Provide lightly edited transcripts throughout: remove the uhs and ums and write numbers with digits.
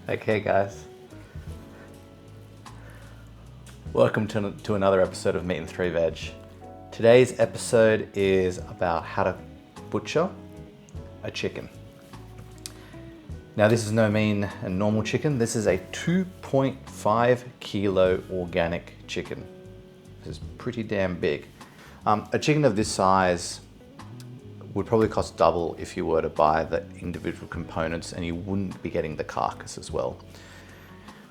Okay guys, welcome to another episode of Meat and 3 Veg. Today's episode is about how to butcher a chicken. Now this is no mean and normal chicken, this is a 2.5 kilo organic chicken. This is pretty damn big. A chicken of this size would probably cost double if you were to buy the individual components, and you wouldn't be getting the carcass as well.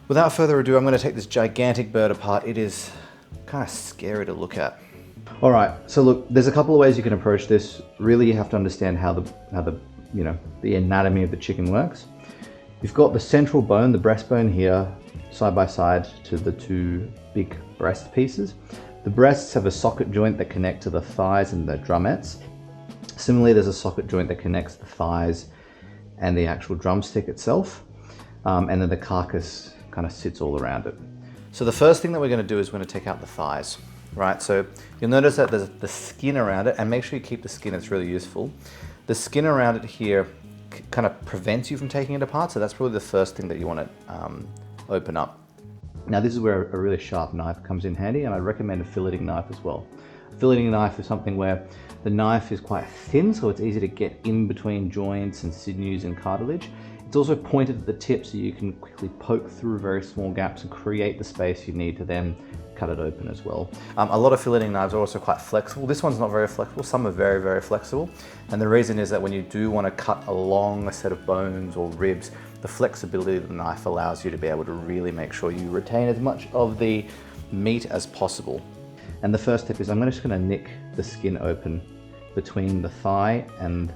Without further ado, I'm going to take this gigantic bird apart. It is kind of scary to look at. All right, so look, there's a couple of ways you can approach this. Really, you have to understand how the anatomy of the chicken works. You've got the central bone, the breastbone here, side by side to the two big breast pieces. The breasts have a socket joint that connect to the thighs and the drumettes. Similarly, there's a socket joint that connects the thighs and the actual drumstick itself, and then the carcass kind of sits all around it. So the first thing that we're going to do is we're going to take out the thighs, right? So you'll notice that there's the skin around it, and make sure you keep the skin, it's really useful. The skin around it here kind of prevents you from taking it apart, so that's probably the first thing that you want to open up. Now this is where a really sharp knife comes in handy, and I recommend a filleting knife as well. A filleting knife is something where the knife is quite thin, so it's easy to get in between joints and sinews and cartilage. It's also pointed at the tip, so you can quickly poke through very small gaps and create the space you need to then cut it open as well. A lot of filleting knives are also quite flexible. This one's not very flexible, some are very, very flexible. And the reason is that when you do want to cut along a set of bones or ribs, the flexibility of the knife allows you to be able to really make sure you retain as much of the meat as possible. And the first tip is I'm just going to nick the skin open between the thigh and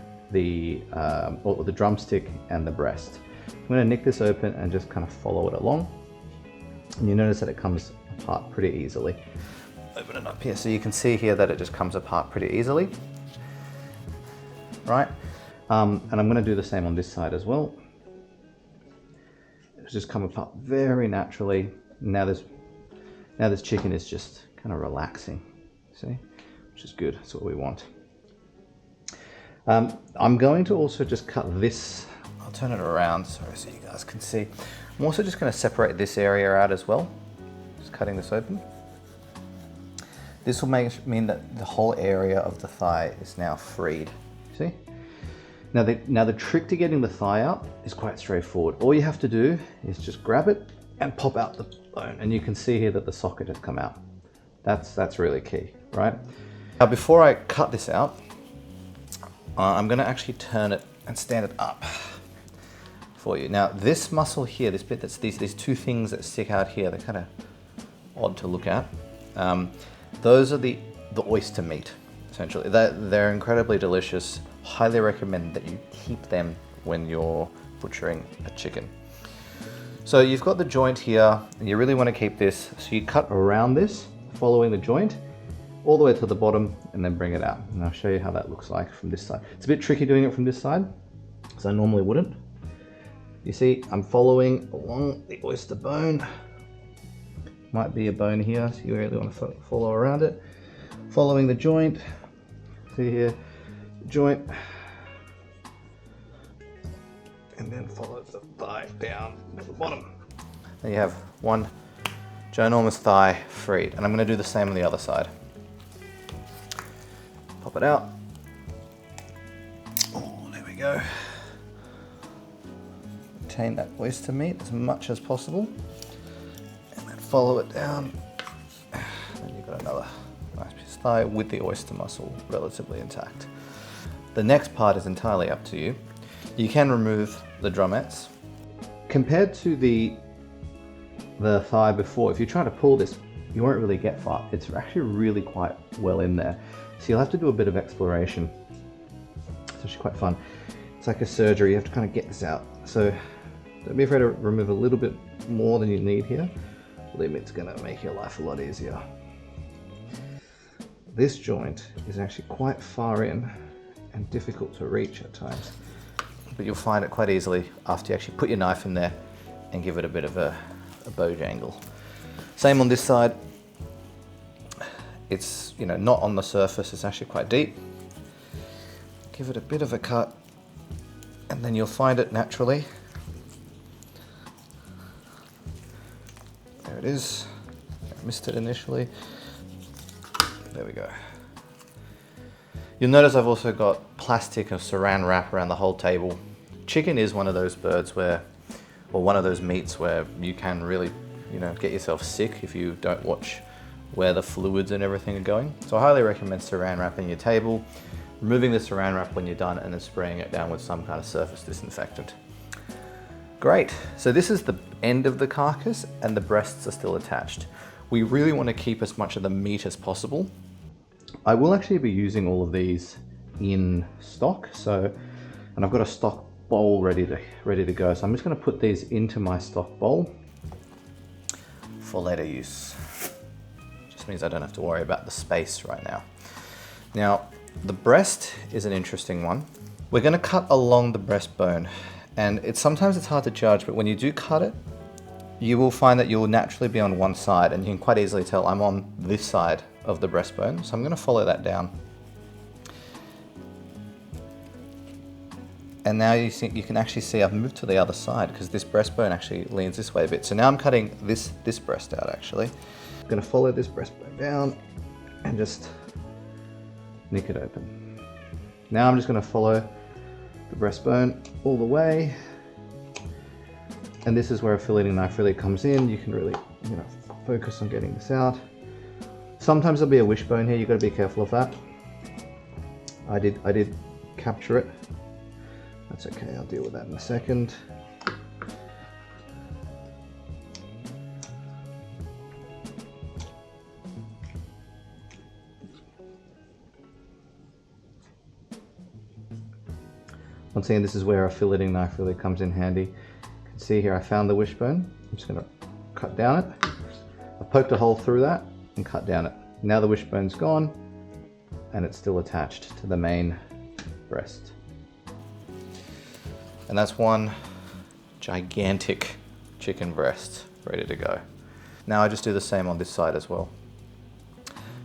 or the drumstick and the breast. I'm going to nick this open and just kind of follow it along. And you notice that it comes apart pretty easily. Open it up here so you can see here that it just comes apart pretty easily. Right? And I'm going to do the same on this side as well. It's just come apart very naturally. Now this chicken is just kind of relaxing, see? Which is good, that's what we want. I'm going to also just cut this, I'll turn it around so you guys can see. I'm also just going to separate this area out as well, just cutting this open. This will mean that the whole area of the thigh is now freed, see? Now the trick to getting the thigh out is quite straightforward. All you have to do is just grab it and pop out the bone, and you can see here that the socket has come out. That's really key, right? Now before I cut this out, I'm going to actually turn it and stand it up for you. Now this muscle here, this bit that's these two things that stick out here, they're kind of odd to look at. Those are the oyster meat, essentially. They're incredibly delicious. Highly recommend that you keep them when you're butchering a chicken. So you've got the joint here, and you really want to keep this, so you cut around this, following the joint, all the way to the bottom, and then bring it out. And I'll show you how that looks like from this side. It's a bit tricky doing it from this side, because I normally wouldn't. You see, I'm following along the oyster bone. Might be a bone here, so you really want to follow around it. Following the joint, see here, joint, and then follow the thigh down to the bottom. There you have one ginormous thigh freed, and I'm going to do the same on the other side. Pop it out. Oh, there we go. Retain that oyster meat as much as possible, and then follow it down. Then you've got another nice piece of thigh with the oyster muscle relatively intact. The next part is entirely up to you. You can remove the drumettes. Compared to the thigh before, if you try to pull this, you won't really get far. It's actually really quite well in there. So you'll have to do a bit of exploration. It's actually quite fun. It's like a surgery, you have to kind of get this out. So don't be afraid to remove a little bit more than you need here. Believe me, it's gonna make your life a lot easier. This joint is actually quite far in and difficult to reach at times, but you'll find it quite easily after you actually put your knife in there and give it a bit of a bojangle. Same on this side. It's not on the surface, it's actually quite deep. Give it a bit of a cut, and then you'll find it naturally it is. I missed it initially. There we go. You'll notice I've also got plastic or saran wrap around the whole table. Chicken is one of those birds where, or one of those meats where you can really, get yourself sick if you don't watch where the fluids and everything are going. So I highly recommend saran wrapping your table, removing the saran wrap when you're done, and then spraying it down with some kind of surface disinfectant. Great, so this is the end of the carcass and the breasts are still attached. We really want to keep as much of the meat as possible. I will actually be using all of these in stock, and I've got a stock bowl ready to go. So I'm just going to put these into my stock bowl for later use. Just means I don't have to worry about the space right now. Now, the breast is an interesting one. We're going to cut along the breastbone, and sometimes it's hard to judge, but when you do cut it, you will find that you'll naturally be on one side, and you can quite easily tell I'm on this side of the breastbone. So I'm going to follow that down. And now you can actually see I've moved to the other side because this breastbone actually leans this way a bit. So now I'm cutting this breast out actually. I'm going to follow this breastbone down and just nick it open. Now I'm just going to follow the breastbone all the way. And this is where a filleting knife really comes in. You can really, focus on getting this out. Sometimes there'll be a wishbone here. You've got to be careful of that. I did capture it. That's okay, I'll deal with that in a second. Once again, this is where a filleting knife really comes in handy. You can see here I found the wishbone. I'm just going to cut down it. I poked a hole through that and cut down it. Now the wishbone's gone and it's still attached to the main breast. And that's one gigantic chicken breast ready to go. Now I just do the same on this side as well.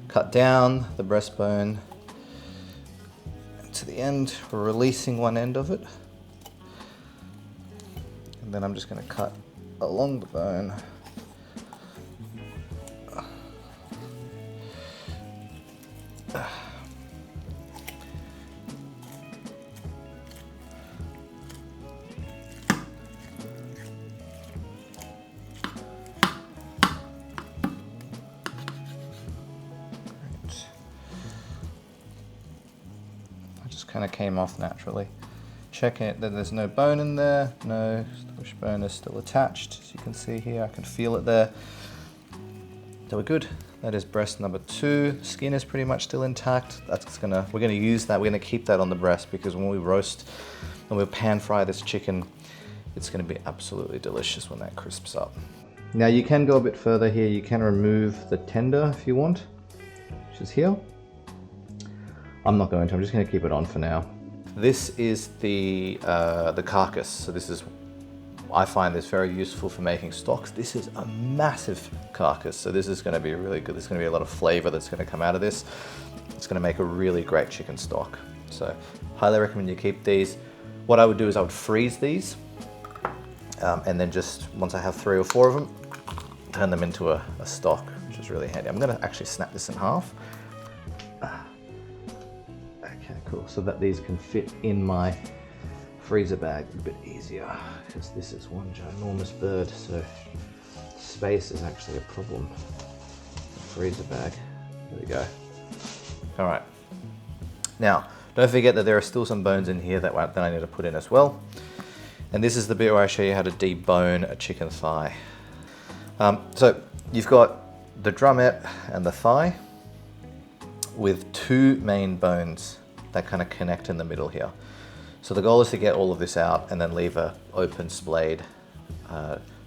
Cut down the breastbone to the end. We're releasing one end of it. And then I'm just going to cut along the bone. Kind of came off naturally. Check it that there's no bone in there. No, the wishbone is still attached. As you can see here, I can feel it there. So we're good. That is breast number 2. The skin is pretty much still intact. We're gonna use that. We're gonna keep that on the breast because when we roast and we pan fry this chicken, it's gonna be absolutely delicious when that crisps up. Now you can go a bit further here. You can remove the tender if you want, which is here. I'm not going to, I'm just going to keep it on for now. This is the carcass. So I find this very useful for making stocks. This is a massive carcass. So this is going to be really good. There's going to be a lot of flavor that's going to come out of this. It's going to make a really great chicken stock. So highly recommend you keep these. What I would do is I would freeze these. And then just once I have 3 or 4 of them, turn them into a stock, which is really handy. I'm going to actually snap this in half. Okay, cool. So that these can fit in my freezer bag a bit easier, because this is one ginormous bird, so space is actually a problem. Freezer bag. There we go. All right. Now, don't forget that there are still some bones in here that I need to put in as well. And this is the bit where I show you how to debone a chicken thigh. So you've got the drumette and the thigh with 2 main bones that kind of connect in the middle here. So the goal is to get all of this out and then leave a open splayed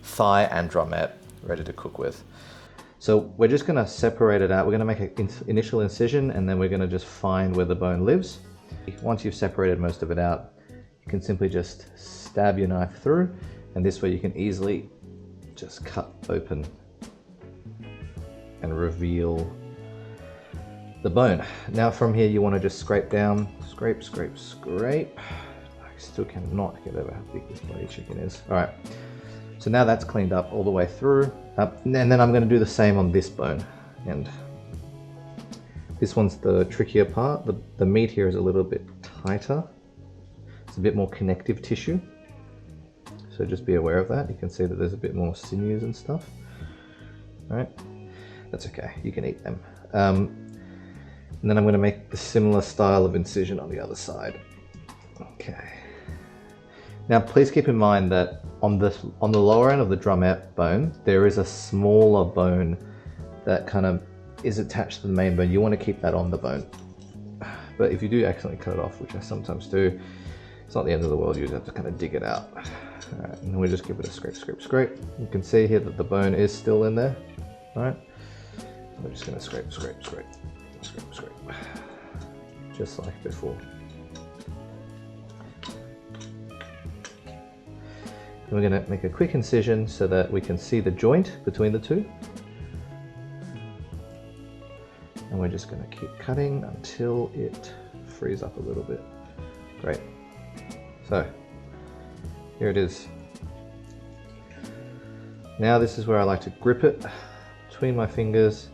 thigh and drumette ready to cook with. So we're just gonna separate it out. We're gonna make an initial incision and then we're gonna just find where the bone lives. Once you've separated most of it out, you can simply just stab your knife through, and this way you can easily just cut open and reveal the bone. Now from here you want to just scrape down, scrape, scrape, scrape. I still cannot get over how big this bloody chicken is. All right, So now that's cleaned up all the way through. And then I'm going to do the same on this bone. And this one's the trickier part. The meat here is a little bit tighter. It's a bit more connective tissue. So just be aware of that. You can see that there's a bit more sinews and stuff. All right, that's okay. You can eat them. And then I'm going to make the similar style of incision on the other side. Okay. Now please keep in mind that on the lower end of the drumette bone, there is a smaller bone that kind of is attached to the main bone. You want to keep that on the bone. But if you do accidentally cut it off, which I sometimes do, it's not the end of the world. You just have to kind of dig it out. All right, and then we just give it a scrape, scrape, scrape. You can see here that the bone is still in there. All right. We're just going to scrape, scrape, scrape, scrape, scrape, just like before. And we're going to make a quick incision so that we can see the joint between the two. And we're just going to keep cutting until it frees up a little bit. Great. So here it is. Now this is where I like to grip it between my fingers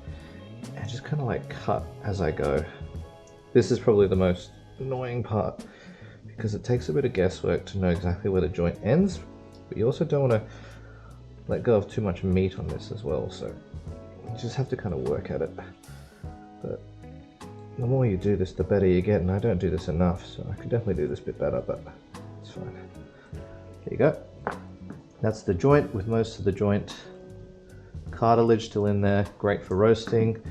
and just kind of like cut as I go. This is probably the most annoying part because it takes a bit of guesswork to know exactly where the joint ends, but you also don't want to let go of too much meat on this as well, so you just have to kind of work at it. But the more you do this, the better you get, and I don't do this enough, so I could definitely do this a bit better, but it's fine. There you go. That's the joint with most of the joint cartilage still in there, great for roasting.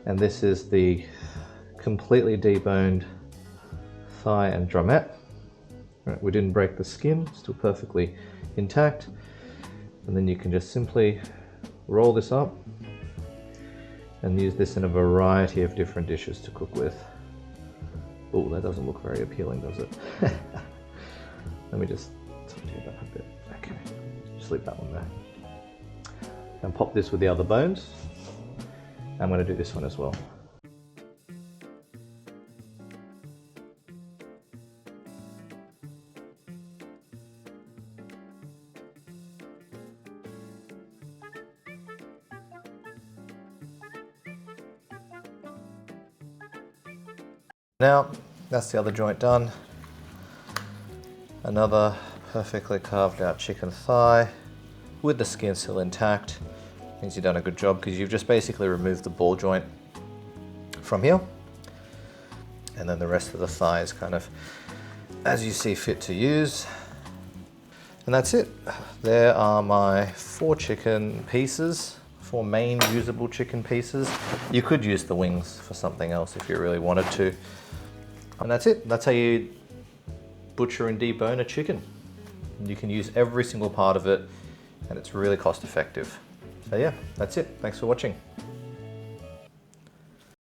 And this is the completely deboned thigh and drumette. Right, we didn't break the skin, still perfectly intact. And then you can just simply roll this up and use this in a variety of different dishes to cook with. Oh, that doesn't look very appealing, does it? Let me just talk to you about a bit. Okay, just leave that one there. And pop this with the other bones. I'm going to do this one as well. Now, that's the other joint done. Another perfectly carved out chicken thigh with the skin still intact. Means you've done a good job because you've just basically removed the ball joint from here. And then the rest of the thigh is kind of as you see fit to use. And that's it. There are my 4 chicken pieces, 4 main usable chicken pieces. You could use the wings for something else if you really wanted to. And that's it. That's how you butcher and debone a chicken. You can use every single part of it and it's really cost effective. So yeah, that's it. Thanks for watching.